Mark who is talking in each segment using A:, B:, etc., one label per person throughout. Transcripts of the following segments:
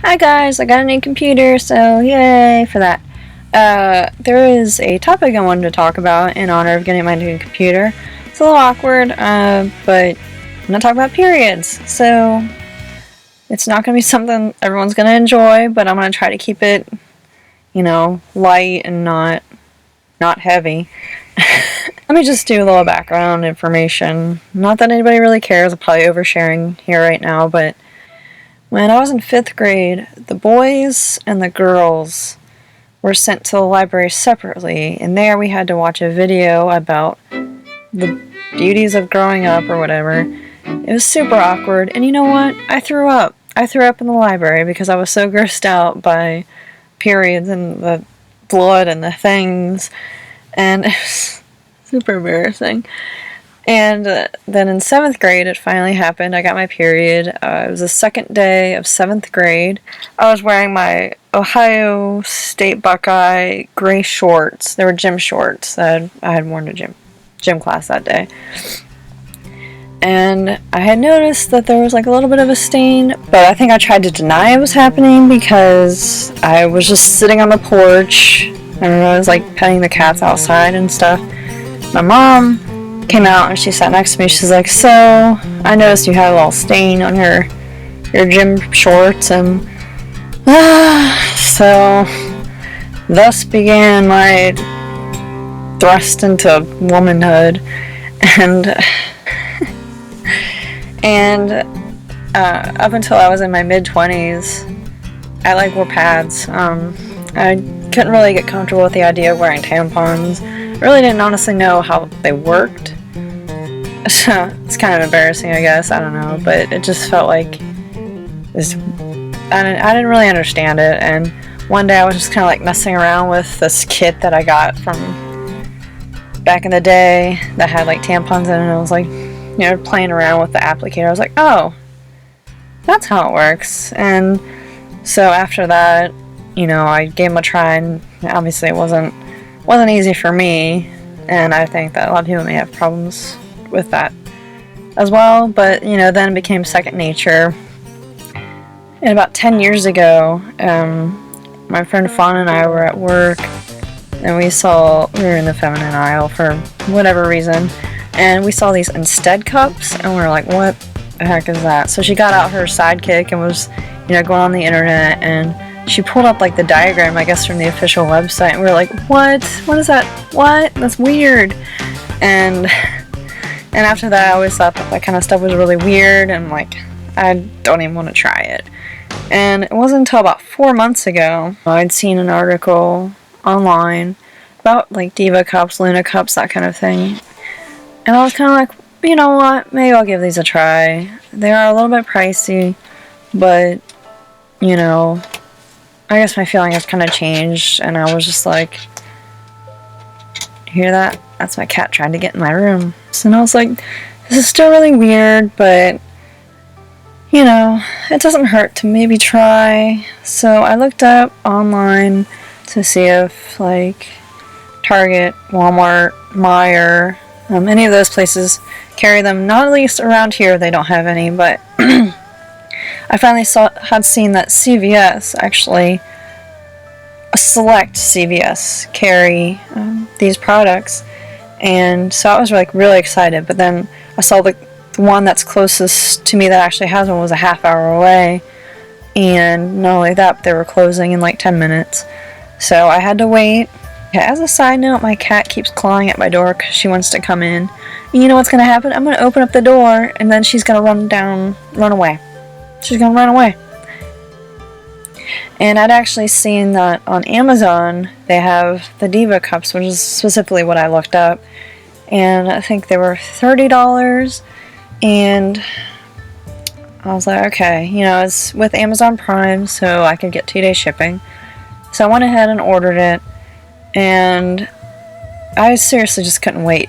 A: Hi guys, I got a new computer, so yay for that. There is a topic I wanted to talk about in honor of getting my new computer. It's a little awkward, but I'm going to talk about periods. So it's not going to be something everyone's going to enjoy, but I'm going to try to keep it, light and not heavy. Let me just do a little background information. Not that anybody really cares, I'm probably oversharing here right now, but when I was in 5th grade, the boys and the girls were sent to the library separately, and there we had to watch a video about the beauties of growing up or whatever. It was super awkward, and you know what? I threw up. I threw up in the library because I was so grossed out by periods and the blood and the things, and it was super embarrassing. And then in 7th grade, it finally happened. I got my period. It was the second day of 7th grade. I was wearing my Ohio State Buckeye gray shorts. They were gym shorts that I had worn to gym class that day. And I had noticed that there was like a little bit of a stain, but I think I tried to deny it was happening because I was just sitting on the porch. I was like petting the cats outside and stuff. My mom came out and she sat next to me. She's like, "So, I noticed you had a little stain on your gym shorts," and so thus began my thrust into womanhood, and up until I was in my mid-20s, I wore pads. I couldn't really get comfortable with the idea of wearing tampons. I really didn't honestly know how they worked. So it's kind of embarrassing, I guess. I don't know, but it just felt like this. I didn't really understand it. And one day I was just kind of like messing around with this kit that I got from back in the day that had like tampons in it. And I was like, playing around with the applicator. I was like, oh, that's how it works. And so after that, I gave them a try, and obviously it wasn't easy for me, and I think that a lot of people may have problems with that as well, but then it became second nature. And about 10 years ago, my friend Fawn and I were at work, and we were in the feminine aisle for whatever reason, and we saw these Instead cups, and we were like, what the heck is that? So she got out her sidekick and was going on the internet, and she pulled up like the diagram, I guess, from the official website, and we were like, what is that? What? That's weird. And after that, I always thought that kind of stuff was really weird, and like, I don't even want to try it. And it wasn't until about 4 months ago I'd seen an article online about like Diva Cups, Luna Cups, that kind of thing. And I was kind of like, you know what, maybe I'll give these a try. They are a little bit pricey, but I guess my feeling has kind of changed, and I was just like, hear that? That's my cat trying to get in my room. So I was like, this is still really weird, but it doesn't hurt to maybe try. So I looked up online to see if like Target, Walmart, Meijer, any of those places carry them. Not at least around here, they don't have any, but I finally had seen that CVS, actually, a select CVS, carry these products, and so I was like really excited. But then I saw the one that's closest to me that actually has one was a half hour away, and not only that, but they were closing in like 10 minutes, so I had to wait. As a side note, my cat keeps clawing at my door because she wants to come in. And you know what's going to happen? I'm going to open up the door, and then she's going to run away. She's going to run away. And I'd actually seen that on Amazon, they have the Diva Cups, which is specifically what I looked up. And I think they were $30. And I was like, okay, it's with Amazon Prime, so I could get 2-day shipping. So I went ahead and ordered it. And I seriously just couldn't wait.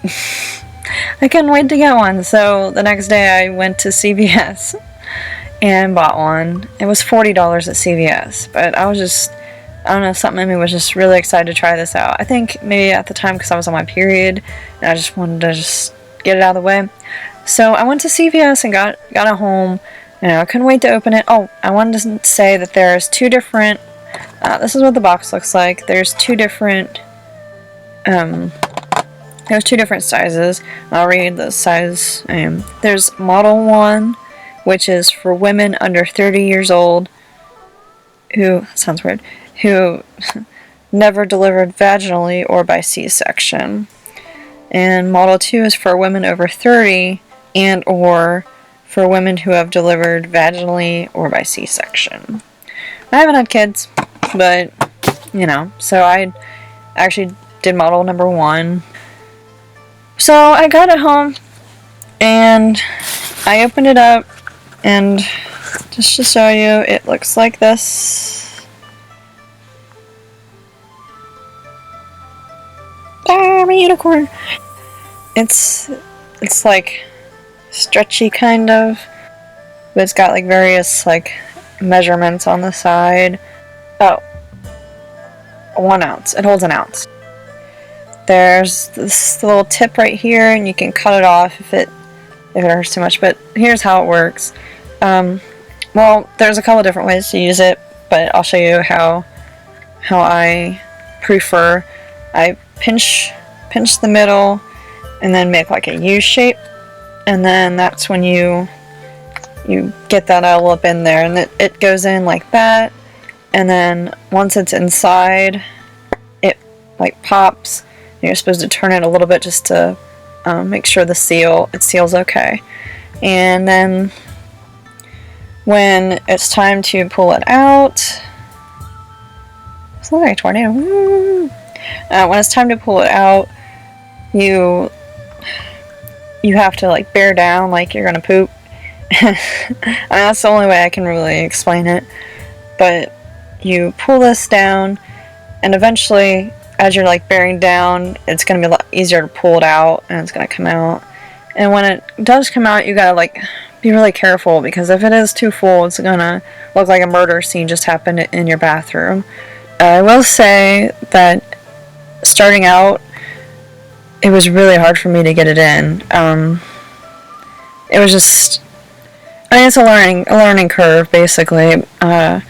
A: I couldn't wait to get one. So the next day I went to CVS and bought one. It was $40 at CVS, but I don't know, something in me was just really excited to try this out. I think maybe at the time because I was on my period and I just wanted to just get it out of the way. So I went to CVS and got it home, I couldn't wait to open it. Oh, I wanted to say that there's two different, this is what the box looks like. There's two different sizes. I'll read the size. There's Model 1, which is for women under 30 years old who, sounds weird, who never delivered vaginally or by C-section. And Model 2 is for women over 30 and or for women who have delivered vaginally or by C-section. I haven't had kids, but, so I actually did model number 1. So I got it home, and I opened it up, and just to show you, it looks like this. I'm a unicorn! It's like stretchy kind of, but it's got like various like measurements on the side. Oh, 1 ounce. It holds 1 ounce. There's this little tip right here, and you can cut it off if it hurts too much. But here's how it works. Well, there's a couple different ways to use it, but I'll show you how I prefer. I pinch the middle, and then make like a U shape, and then that's when you get that all up in there, and it goes in like that, and then once it's inside, it like pops. You're supposed to turn it a little bit just to make sure it seals okay, and then when it's time to pull it out, it's like a tornado. When it's time to pull it out, you have to like bear down like you're gonna poop. I mean, that's the only way I can really explain it. But you pull this down, and eventually, as you're like bearing down, it's gonna be a lot easier to pull it out, and it's gonna come out. And when it does come out, you gotta like be really careful, because if it is too full, it's gonna look like a murder scene just happened in your bathroom. I will say that starting out, it was really hard for me to get it in. It was just, I mean, it's a learning curve, basically. I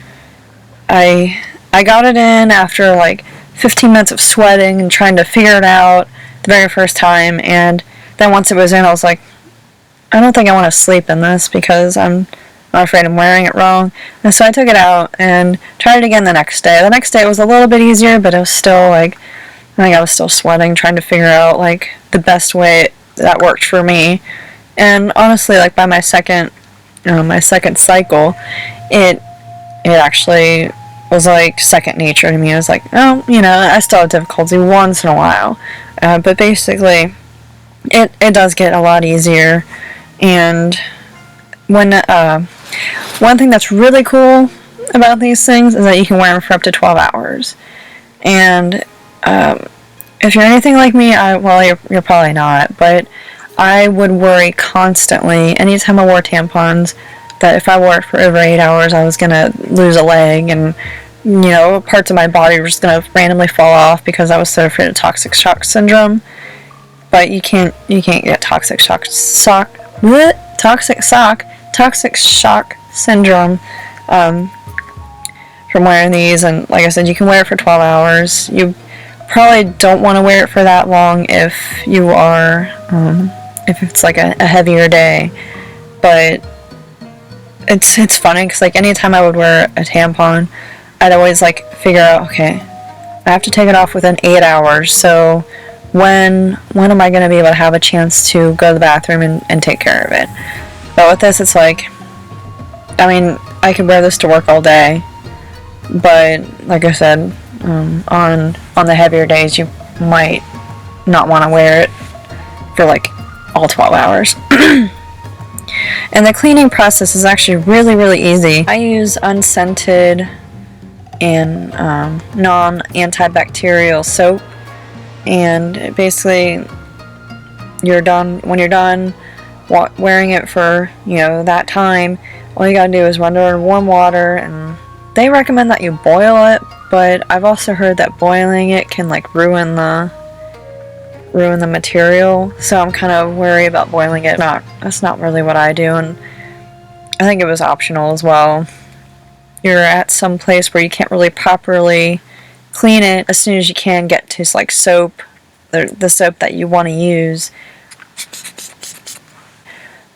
A: got it in after like 15 minutes of sweating and trying to figure it out the very first time, and then once it was in, I was like, I don't think I want to sleep in this because I'm afraid I'm wearing it wrong. And so I took it out and tried it again the next day. The next day it was a little bit easier, but it was still like, I think I was still sweating, trying to figure out like the best way that worked for me. And honestly, like by my second cycle, it actually was like second nature to me. I was like, oh, I still have difficulty once in a while, but basically, it does get a lot easier. And when one thing that's really cool about these things is that you can wear them for up to 12 hours. And if you're anything like me, you're probably not, but I would worry constantly anytime I wore tampons that if I wore it for over 8 hours, I was gonna lose a leg, and parts of my body were just gonna randomly fall off because I was so afraid of toxic shock syndrome. But you can't get toxic shock syndrome from wearing these. And like I said, you can wear it for 12 hours. You probably don't want to wear it for that long if you are if it's like a heavier day. But it's funny because like anytime I would wear a tampon, I'd always like figure out, okay, I have to take it off within 8 hours, so when am I going to be able to have a chance to go to the bathroom and take care of it? But with this, it's like, I mean, I could wear this to work all day, but like I said, on the heavier days, you might not want to wear it for like all 12 hours. And the cleaning process is actually really, really easy. I use unscented and non-antibacterial soap, and basically when you're done wearing it for that time, all you gotta do is run it under warm water. And they recommend that you boil it, but I've also heard that boiling it can like ruin the material, so I'm kind of wary about boiling it. That's not really what I do. And I think it was optional as well. You're at some place where you can't really properly clean it as soon as you can get to like soap, the soap that you want to use.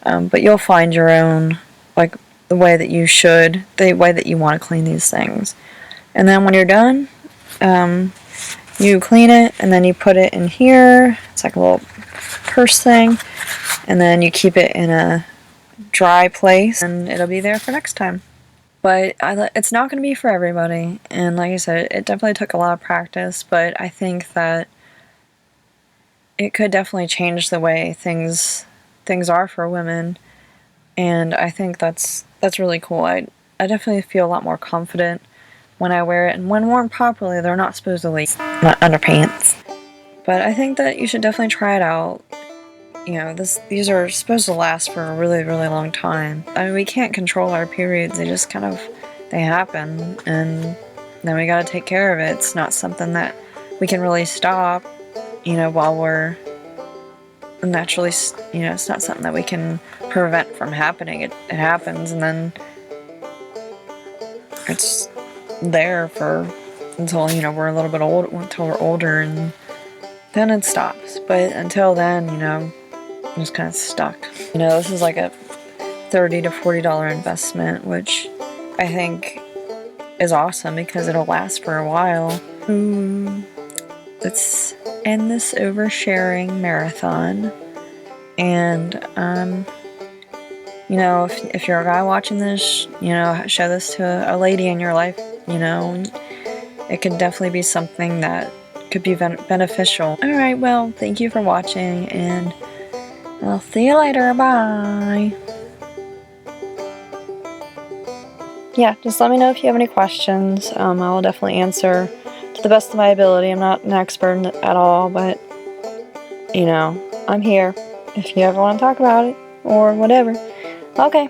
A: But you'll find your own, like the way that you should, the way that you want to clean these things. And then when you're done, you clean it and then you put it in here. It's like a little purse thing. And then you keep it in a dry place and it'll be there for next time. But it's not going to be for everybody. And like I said, it definitely took a lot of practice, but I think that it could definitely change the way things are for women. And I think that's really cool. I definitely feel a lot more confident when I wear it, and when worn properly, they're not supposedly not underpants. But I think that you should definitely try it out. You know, these are supposed to last for a really, really long time. I mean, we can't control our periods. They just they happen, and then we gotta take care of it. It's not something that we can really stop, while we're naturally, it's not something that we can prevent from happening. It happens, and then it's there until we're a little bit old, until we're older, and then it stops. But until then, I'm just kind of stuck. This is like a $30 to $40 investment, which I think is awesome because it'll last for a while. Let's end this oversharing marathon. And if you're a guy watching this, show this to a lady in your life. It could definitely be something that could be beneficial. Alright, well, thank you for watching, and I'll see you later. Bye! Yeah, just let me know if you have any questions. I will definitely answer to the best of my ability. I'm not an expert at all, but, I'm here if you ever want to talk about it, or whatever. Okay,